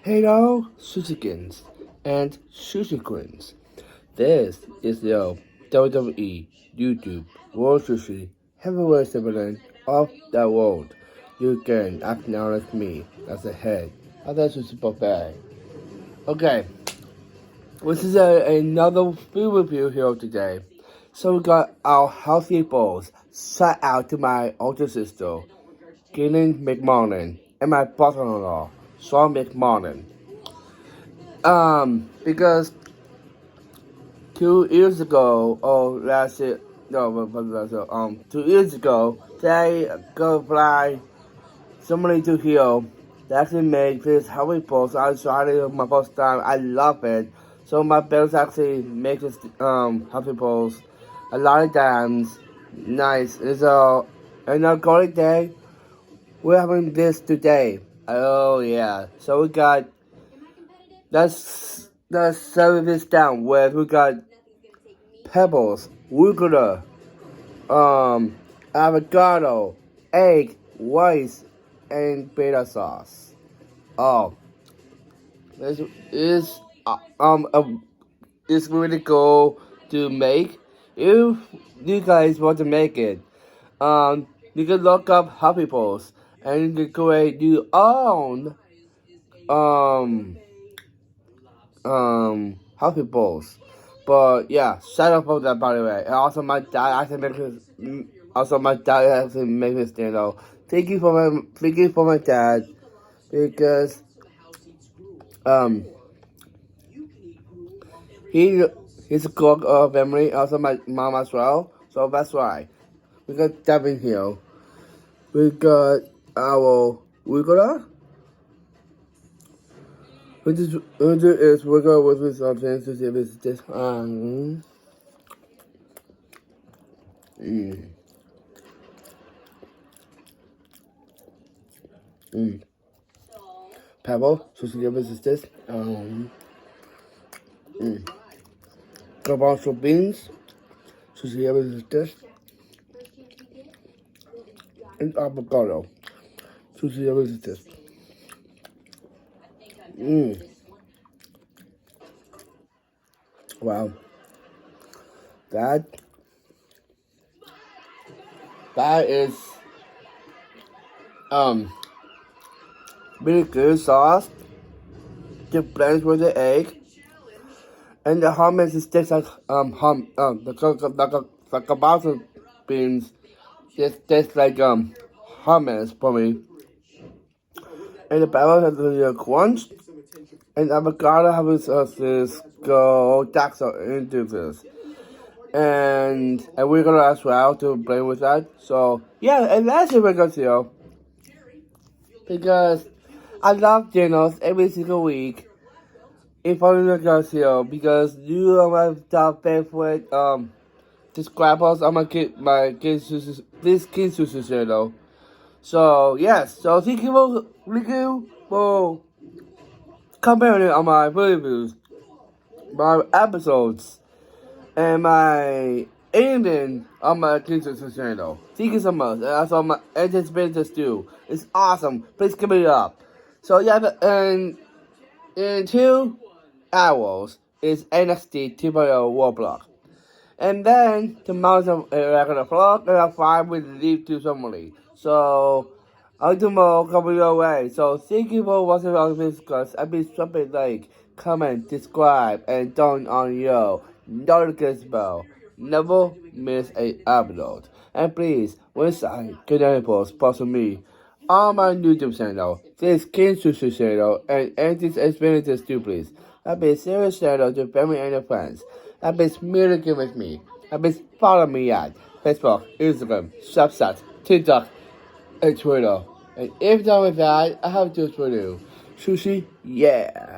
Hello, Sushikins and Sushi Queens. This is the WWE YouTube World Sushi Heavyweight Champion of the world. You can acknowledge me as the head of the Sushi Buffet. Okay, this is another food review here today. So we got our healthy bowls. Shout out to my older sister, Gillian McMornan, and my brother-in-law, Sean McMornan. Because 2 years ago, or last year, no, what was that? 2 years ago, they go fly somebody to heal. They actually made this Harry Post. I tried it my first time. I love it. So my parents actually make this Harry Post a lot of times. Nice. And so, and on Golden Day, we're having this today. Oh yeah. So we got let's settle this down where we got pebbles, arugula, avocado, egg, rice, and beta sauce. Oh, this is it's really cool to make. If you guys want to make it, you can look up Happy Post and you can create your own Happy Balls. But yeah, shout out for that by the way. And also my dad actually make this stand out. Thank you for my dad because he's a cook of family, also my mom as well. So that's why. We got Devin here. We got our arugula. Which is we're going with something to see if it's this Pebble, so see if it's this garbanzo beans, so see if it's this and avocado, so see if it's this. Wow. That is really good sauce to blend with the egg, and the hummus is just like the garbanzo beans just tastes like hummus for me, and the pepper has a crunch, and avocado has this go dark into this. And we're gonna as well to play with that. So yeah, and that's it we're gonna do. Because I love dinners every single week. If I'm gonna see because you are my top favorite describers. I'm gonna get my kids channel. So yes, so thank you for commenting on my reviews, my episodes, and my ending on my YouTube channel. Thank you so much. And also my anticipated too. It's awesome. Please give it up. So yeah, and in 2 hours is NXT 2.0 Roblox. And then tomorrow's a regular vlog, and at 5 we leave to somebody. So I'll do more coming your way. So thank you for watching all this guys. I've been something like comment, subscribe, and turn on your notification bell. Never miss a upload. And please, website, Canary Post, sponsor me on my YouTube channel. This King Sushi channel and antics experiences too, please. I've been serious channel to family and friends. I've been communicating with me. I've been following me at Facebook, Instagram, Snapchat, TikTok, and Twitter. And if done with that, I have to for you. Sushi, yeah.